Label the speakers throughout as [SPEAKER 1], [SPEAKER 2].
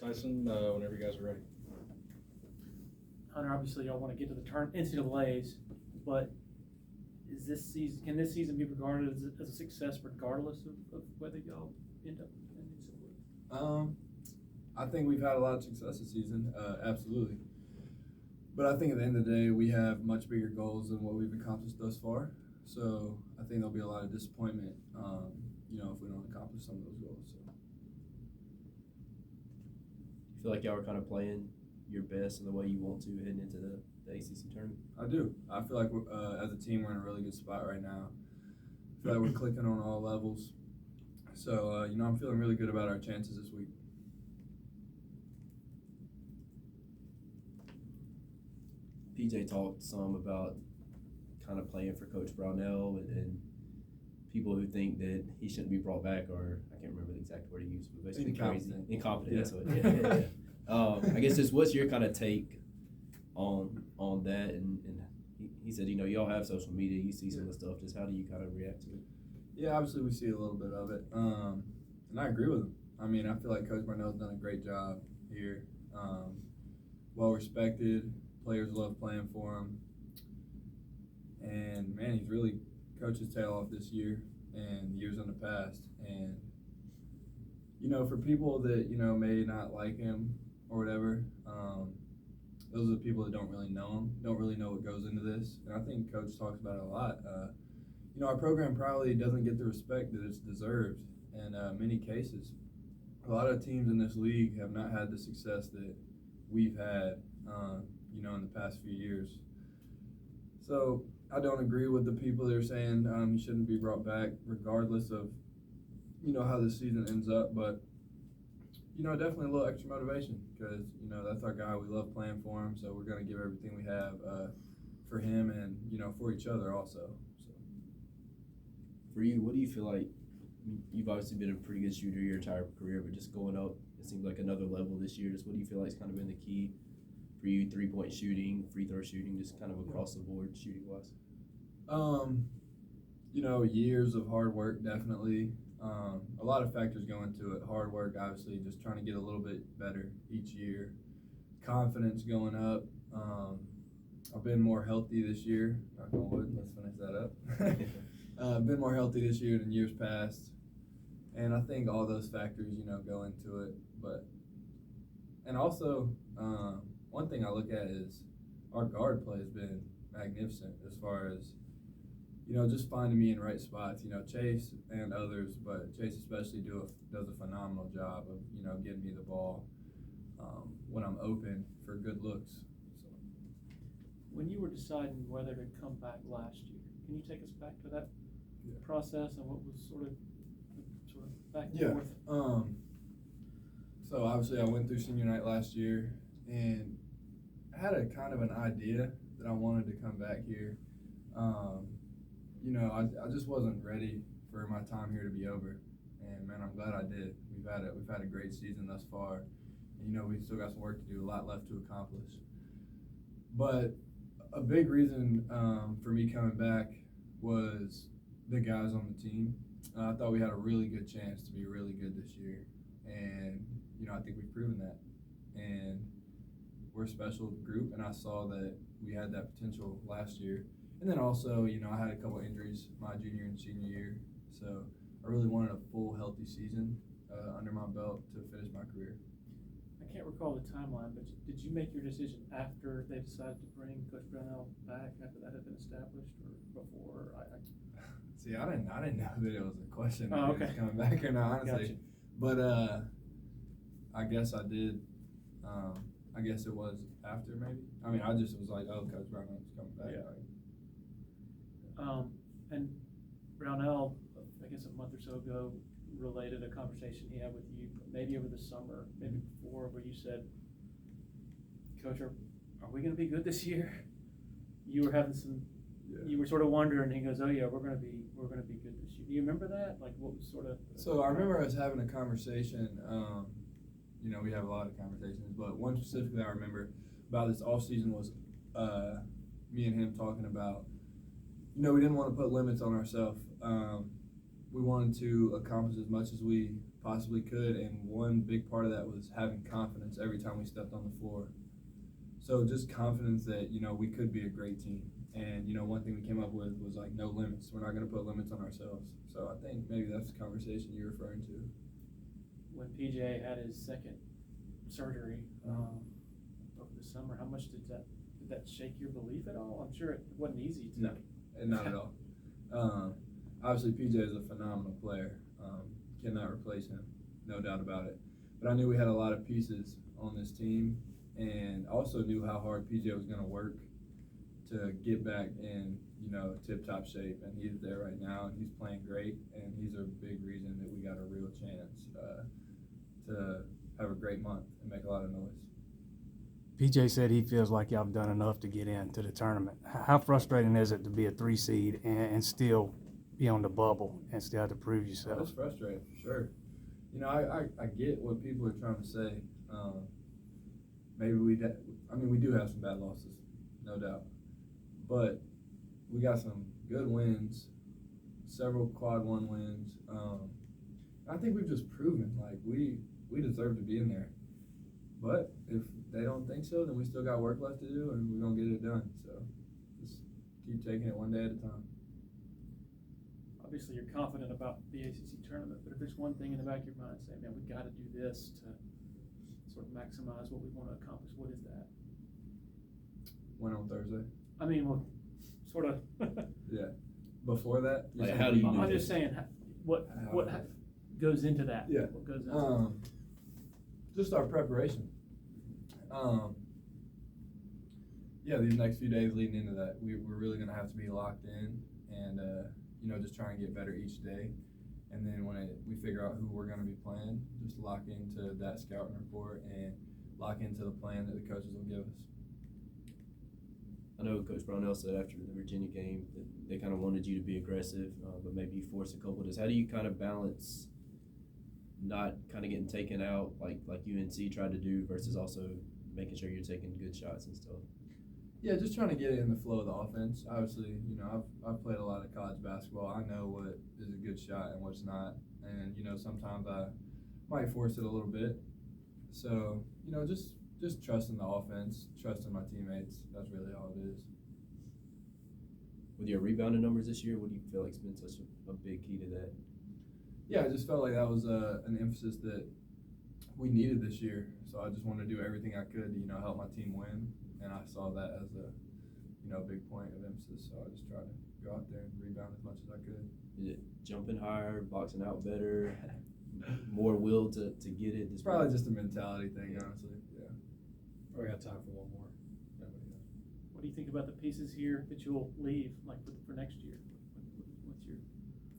[SPEAKER 1] Tyson, whenever you guys are ready.
[SPEAKER 2] Hunter, obviously y'all want to get to the NCAAs, but can this season be regarded as a success regardless of whether y'all end up in NCAA?
[SPEAKER 3] I think we've had a lot of success this season, absolutely. But I think at the end of the day, we have much bigger goals than what we've accomplished thus far. So I think there'll be a lot of disappointment, if we don't accomplish some of those goals. So.
[SPEAKER 4] You feel like y'all are kind of playing your best in the way you want to heading into the ACC tournament?
[SPEAKER 3] I do. I feel like as a team, we're in a really good spot right now. I feel like we're clicking on all levels. So, I'm feeling really good about our chances this week.
[SPEAKER 4] PJ talked some about kind of playing for Coach Brownell and people who think that he shouldn't be brought back, or I can't remember the exact word he used, but basically
[SPEAKER 3] Incompetent.
[SPEAKER 4] Incompetent.
[SPEAKER 3] Yeah.
[SPEAKER 4] That's what. Yeah. I guess just what's your kind of take on that? And he said, y'all have social media, you see some of the stuff. Just how do you kind of react to it?
[SPEAKER 3] Yeah, obviously we see a little bit of it, and I agree with him. I mean, I feel like Coach Brownell's done a great job here. Well respected. Players love playing for him. And, man, he's really coached his tail off this year and years in the past. And, for people that, may not like him or whatever, those are the people that don't really know him, don't really know what goes into this. And I think Coach talks about it a lot. Our program probably doesn't get the respect that it's deserved in many cases. A lot of teams in this league have not had the success that we've had, in the past few years. So I don't agree with the people that are saying he shouldn't be brought back regardless of, how the season ends up. But, definitely a little extra motivation because, that's our guy. We love playing for him. So we're going to give everything we have for him and, for each other also. So.
[SPEAKER 4] For you, what do you feel like? You've obviously been a pretty good shooter your entire career, but just going up, it seems like another level this year. Just what do you feel like has kind of been the key for you, 3-point shooting, free throw shooting, just kind of across the board shooting wise?
[SPEAKER 3] Years of hard work, definitely. A lot of factors go into it. Hard work, obviously, just trying to get a little bit better each year. Confidence going up. I've been more healthy this year. Knock on wood, let's finish that up. Been more healthy this year than years past. And I think all those factors, go into it. And also, one thing I look at is our guard play has been magnificent as far as, just finding me in right spots. Chase and others, but Chase especially does a phenomenal job of, getting me the ball when I'm open for good looks. So.
[SPEAKER 2] When you were deciding whether to come back last year, can you take us back to that process and what was sort of back and forth?
[SPEAKER 3] So obviously I went through senior night last year and I had a kind of an idea that I wanted to come back here. I just wasn't ready for my time here to be over, and man, I'm glad I did. We've had a great season thus far. And, we still got some work to do, a lot left to accomplish. But a big reason for me coming back was the guys on the team. I thought we had a really good chance to be really good this year, and I think we've proven that. And we're a special group, and I saw that we had that potential last year. And then also, I had a couple injuries my junior and senior year, so I really wanted a full, healthy season under my belt to finish my career.
[SPEAKER 2] I can't recall the timeline, but did you make your decision after they decided to bring Coach Brownell back, after that had been established, or before?
[SPEAKER 3] See, I didn't know that it was a question
[SPEAKER 2] Oh,
[SPEAKER 3] if he was coming back or not, honestly.
[SPEAKER 2] Gotcha.
[SPEAKER 3] But I guess I did. I guess it was after, maybe. I mean, I just was like, oh, Coach Brownell's coming back.
[SPEAKER 2] Yeah. And Brownell, I guess a month or so ago, related a conversation he had with you, maybe over the summer, maybe before, where you said, Coach, are we going to be good this year? You were having some, you were sort of wondering, and he goes, oh yeah, we're going to be good this year. Do you remember that? Like, what was sort of?
[SPEAKER 3] So I remember us having a conversation. We have a lot of conversations, but one specifically I remember about this off season was me and him talking about, we didn't want to put limits on ourselves. We wanted to accomplish as much as we possibly could, and one big part of that was having confidence every time we stepped on the floor. So just confidence that, you know, we could be a great team. And, you know, one thing we came up with was like no limits. We're not going to put limits on ourselves. So I think maybe that's the conversation you're referring to.
[SPEAKER 2] When PJ had his second surgery over the summer, how much did that shake your belief at all? I'm sure it wasn't easy to.
[SPEAKER 3] No, not at all. Obviously, PJ is a phenomenal player. Cannot replace him, no doubt about it. But I knew we had a lot of pieces on this team, and also knew how hard PJ was going to work to get back in, you know, tip-top shape. And he's there right now, and he's playing great, and he's a big reason that we got a real chance to have a great month and make a lot of noise.
[SPEAKER 5] PJ said he feels like y'all have done enough to get into the tournament. How frustrating is it to be a 3 seed and still be on the bubble and still have to prove yourself?
[SPEAKER 3] That's frustrating, for sure. You know, I get what people are trying to say. Maybe we do have some bad losses, no doubt. But we got some good wins, several quad 1 wins. I think we've just proven, like, we deserve to be in there. But if they don't think so, then we still got work left to do, and we're going to get it done. So just keep taking it one day at a time.
[SPEAKER 2] Obviously, you're confident about the ACC tournament, but if there's one thing in the back of your mind saying, man, we've got to do this to sort of maximize what we want to accomplish, what is that?
[SPEAKER 3] Win on Thursday.
[SPEAKER 2] I mean, well, sort of.
[SPEAKER 3] Yeah. Before that,
[SPEAKER 4] Like, how do you do
[SPEAKER 2] I'm
[SPEAKER 4] this?
[SPEAKER 2] just saying, what goes into that?
[SPEAKER 3] Yeah.
[SPEAKER 2] What goes into that?
[SPEAKER 3] Just our preparation. Yeah, these next few days leading into that, we're really going to have to be locked in and, you know, just try and get better each day. And then when we figure out who we're going to be playing, just lock into that scouting report and lock into the plan that the coaches will give us.
[SPEAKER 4] I know Coach Brownell said after the Virginia game that they kind of wanted you to be aggressive, but maybe you forced a couple of this. How do you kind of balance not kind of getting taken out like UNC tried to do versus also making sure you're taking good shots and stuff?
[SPEAKER 3] Yeah, just trying to get it in the flow of the offense. Obviously, you know, I've played a lot of college basketball. I know what is a good shot and what's not. And, you know, sometimes I might force it a little bit. So, you know, just trusting the offense, trusting my teammates. That's really all it is.
[SPEAKER 4] With your rebounding numbers this year, what do you feel like's been such a big key to that?
[SPEAKER 3] Yeah, I just felt like that was an emphasis that we needed this year. So I just wanted to do everything I could to, you know, help my team win. And I saw that as a, you know, big point of emphasis. So I just tried to go out there and rebound as much as I could.
[SPEAKER 4] Is it jumping higher, boxing out better, more will to get it?
[SPEAKER 3] It's probably just a mentality thing, honestly. Yeah.
[SPEAKER 1] Probably got time for one more.
[SPEAKER 2] What do you think about the pieces here that you'll leave, like for next year? What's your?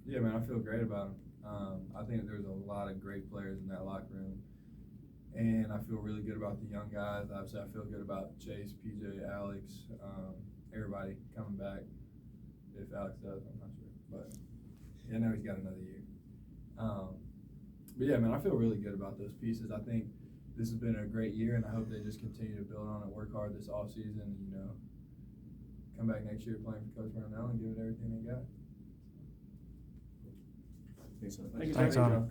[SPEAKER 3] Yeah, man, I feel great about them. I think there's a lot of great players in that locker room. And I feel really good about the young guys. Obviously, I feel good about Chase, PJ, Alex, everybody coming back. If Alex does, I'm not sure. But yeah, I know he's got another year. But yeah, man, I feel really good about those pieces. I think this has been a great year, and I hope they just continue to build on it, work hard this offseason, and, you know, come back next year playing for Coach Brownell and give it everything they got.
[SPEAKER 4] Thanks,
[SPEAKER 2] Thank you,
[SPEAKER 5] Thanks,
[SPEAKER 2] sir.
[SPEAKER 5] Hunter.